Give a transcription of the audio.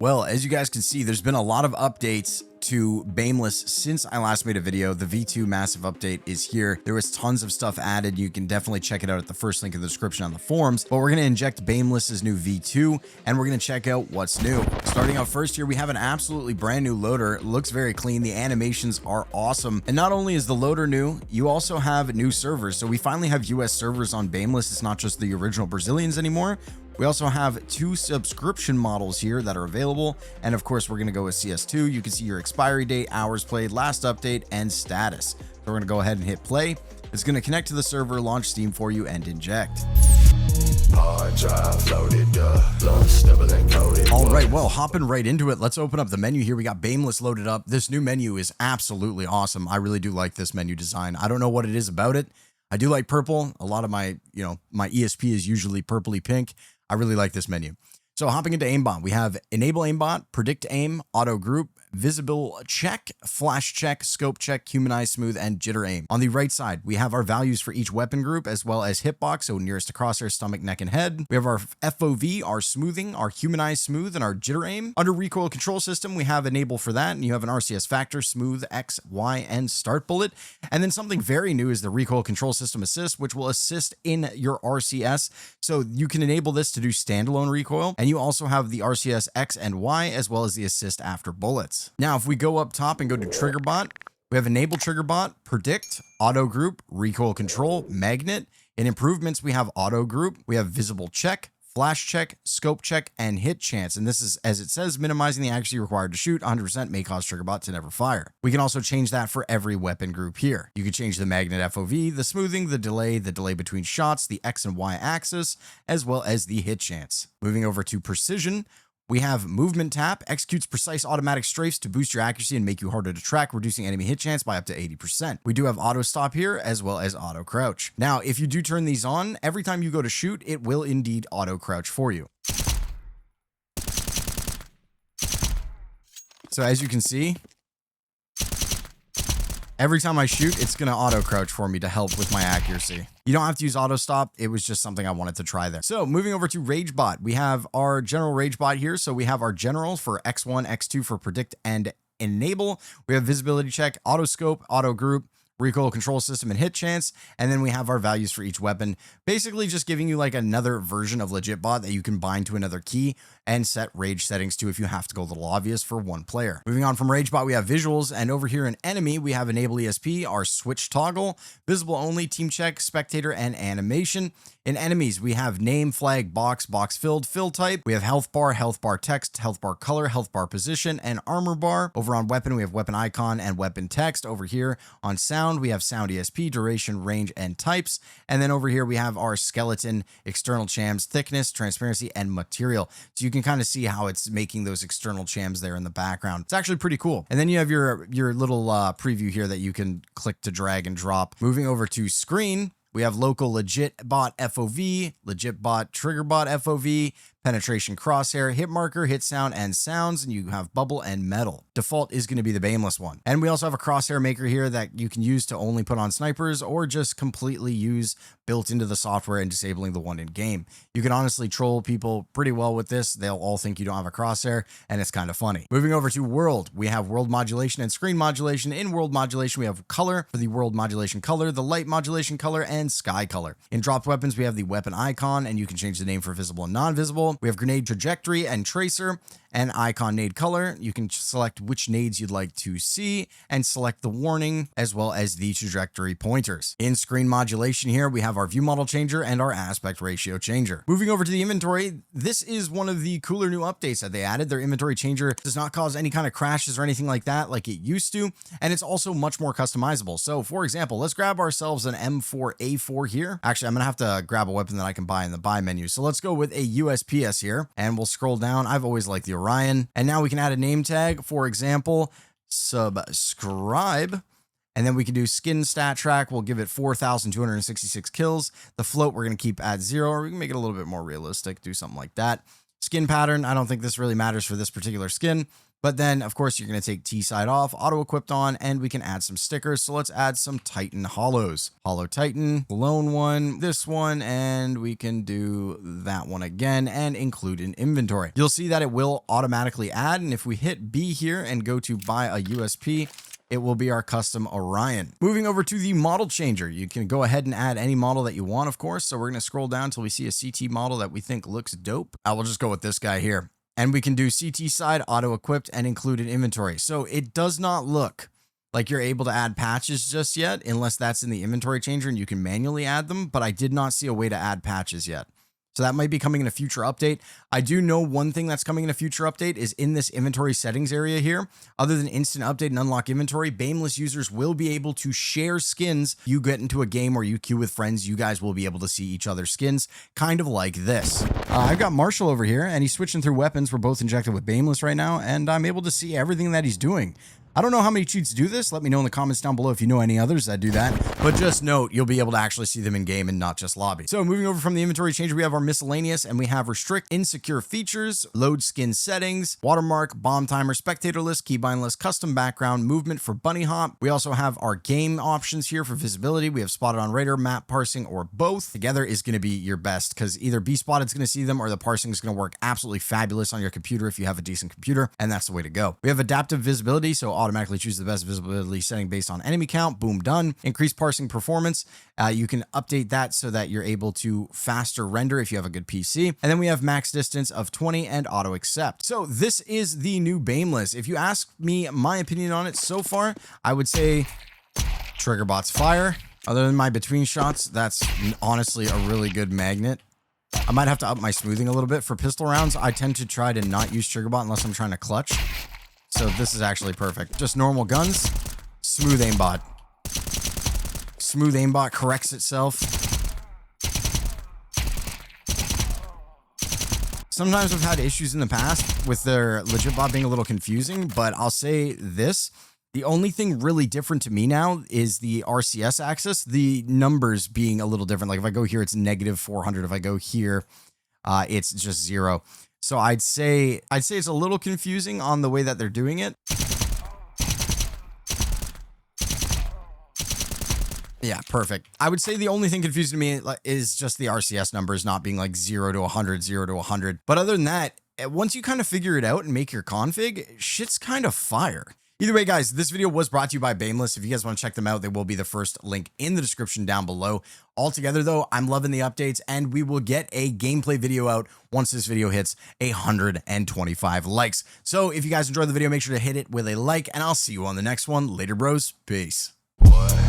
Well, as you guys can see, there's been a lot of updates to BAIMLESS since I last made a video. The V2 massive update is here. There was tons of stuff added. You can definitely check it out at the first link in the description on the forums, but we're going to inject BAIMLESS's new V2 and we're going to check out what's new. Starting out first here, we have an absolutely brand new loader. It looks very clean. The animations are awesome. And not only is the loader new, you also have new servers. So we finally have US servers on BAIMLESS. It's not just the original Brazilians anymore. We also have 2 subscription models here that are available. And of course, we're going to go with CS2. You can see your expiry date, hours played, last update, and status. So we're going to go ahead and hit play. It's going to connect to the server, launch Steam for you, and inject. Hard drive loaded up, stubble and coated. All right, well, hopping right into it, let's open up the menu here. We got BAIMLESS loaded up. This new menu is absolutely awesome. I really do like this menu design. I don't know what it is about it. I do like purple. A lot of my, my ESP is usually purpley pink. I really like this menu. So hopping into Aimbot, we have enable Aimbot, predict aim, auto group, visible check, flash check, scope check, humanize smooth, and jitter aim. On the right side, we have our values for each weapon group as well as hitbox, so nearest to crosshair, stomach, neck, and head. We have our FOV, our smoothing, our humanize smooth, and our jitter aim. Under recoil control system, we have enable for that, and you have an RCS factor, smooth, X, Y, and start bullet. And then something very new is the recoil control system assist, which will assist in your RCS. So you can enable this to do standalone recoil, and you also have the RCS X and Y as well as the assist after bullets. Now, if we go up top and go to Triggerbot, we have enable Triggerbot, predict, auto group, recoil control, magnet. In improvements, we have auto group, we have visible check, flash check, scope check, and hit chance. And this is, as it says, minimizing the accuracy required to shoot. 100% may cause Triggerbot to never fire. We can also change that for every weapon group here. You can change the magnet FOV, the smoothing, the delay between shots, the X and Y axis, as well as the hit chance. Moving over to precision, we have movement tap, executes precise automatic strafes to boost your accuracy and make you harder to track, reducing enemy hit chance by up to 80%. We do have auto stop here as well as auto crouch. Now, if you do turn these on, every time you go to shoot, it will indeed auto crouch for you. So as you can see, every time I shoot, it's going to auto crouch for me to help with my accuracy. You don't have to use auto stop. It was just something I wanted to try there. So moving over to Ragebot, we have our general Ragebot here. So we have our general for X1, X2 for predict and enable. We have visibility check, auto scope, auto group, recoil control system, and hit chance. And then we have our values for each weapon, basically just giving you like another version of Legitbot that you can bind to another key and set rage settings to if you have to go a little obvious for one player. Moving on from Ragebot, we have visuals, and over here in enemy, we have enable ESP, our switch toggle, visible only, team check, spectator, and animation. In enemies, we have name, flag, box, box filled, fill type. We have health bar text, health bar color, health bar position, and armor bar. Over on weapon, we have weapon icon and weapon text. Over here on sound, we have sound ESP, duration, range, and types. And then over here, we have our skeleton, external chams, thickness, transparency, and material. So you can kind of see how it's making those external chams there in the background. It's actually pretty cool. And then you have your little preview here that you can click to drag and drop. Moving over to screen, we have local Legitbot FOV, Legitbot Triggerbot FOV, penetration crosshair, hit marker, hit sound, and sounds, and you have bubble and metal. Default is going to be the BAIMLESS one. And we also have a crosshair maker here that you can use to only put on snipers or just completely use built into the software and disabling the one in game. You can honestly troll people pretty well with this. They'll all think you don't have a crosshair, and it's kind of funny. Moving over to world, we have world modulation and screen modulation. In world modulation, we have color for the world modulation color, the light modulation color, and sky color. In dropped weapons, we have the weapon icon, and you can change the name for visible and non-visible. We have grenade trajectory and tracer and icon nade color. You can select which nades you'd like to see and select the warning as well as the trajectory pointers. In screen modulation here, we have our view model changer and our aspect ratio changer. Moving over to the inventory, this is one of the cooler new updates that they added. Their inventory changer does not cause any kind of crashes or anything like that like it used to, and it's also much more customizable. So for example, let's grab ourselves an M4A4 here. Actually, I'm gonna have to grab a weapon that I can buy in the buy menu. So let's go with a USPS here, and we'll scroll down. I've always liked the Orion, and now we can add a name tag. For example, subscribe, and then we can do skin stat track. We'll give it 4,266 kills. The float we're going to keep at 0, or we can make it a little bit more realistic, do something like that. Skin pattern, I don't think this really matters for this particular skin. But then, of course, you're going to take T side off, auto equipped on, and we can add some stickers. So let's add some Titan hollows. Hollow Titan, lone one, this one, and we can do that one again and include in inventory. You'll see that it will automatically add. And if we hit B here and go to buy a USP, it will be our custom Orion. Moving over to the model changer, you can go ahead and add any model that you want, of course. So we're going to scroll down until we see a CT model that we think looks dope. I will just go with this guy here. And we can do CT side, auto equipped, and include in inventory. So it does not look like you're able to add patches just yet, unless that's in the inventory changer and you can manually add them. But I did not see a way to add patches yet. So that might be coming in a future update. I do know one thing that's coming in a future update is in this inventory settings area here. Other than instant update and unlock inventory, BAIMLESS users will be able to share skins. You get into a game or you queue with friends, you guys will be able to see each other's skins, kind of like this. I've got Marshall over here and he's switching through weapons. We're both injected with BAIMLESS right now and I'm able to see everything that he's doing. I don't know how many cheats do this. Let me know in the comments down below if you know any others that do that. But just note, you'll be able to actually see them in game and not just lobby. So moving over from the inventory changer, we have our miscellaneous and we have restrict, insecure features, load skin settings, watermark, bomb timer, spectator list, keybind list, custom background, movement for bunny hop. We also have our game options here for visibility. We have spotted on radar, map parsing, or both. Together is going to be your best because either be spotted is going to see them or the parsing is going to work absolutely fabulous on your computer if you have a decent computer, and that's the way to go. We have adaptive visibility, so automatically choose the best visibility setting based on enemy count. Boom, done. Increase parsing performance. You can update that so that you're able to faster render if you have a good PC. And then we have max distance of 20 and auto accept. So this is the new BAIMLESS. If you ask me my opinion on it so far, I would say Triggerbot's fire. Other than my between shots, that's honestly a really good magnet. I might have to up my smoothing a little bit. For pistol rounds, I tend to try to not use Triggerbot unless I'm trying to clutch. So this is actually perfect. Just normal guns, smooth aimbot. Smooth aimbot corrects itself. Sometimes I've had issues in the past with their legit bot being a little confusing, but I'll say this. The only thing really different to me now is the RCS axis, the numbers being a little different. Like if I go here, it's -400. If I go here, it's just 0. So I'd say it's a little confusing on the way that they're doing it. Yeah, perfect. I would say the only thing confusing to me is just the RCS numbers not being like 0 to 100, 0 to 100. But other than that, once you kind of figure it out and make your config, shit's kind of fire. Either way, guys, this video was brought to you by BAIMLESS. If you guys want to check them out, they will be the first link in the description down below. Altogether, though, I'm loving the updates, and we will get a gameplay video out once this video hits 125 likes. So if you guys enjoyed the video, make sure to hit it with a like, and I'll see you on the next one. Later, bros. Peace. What?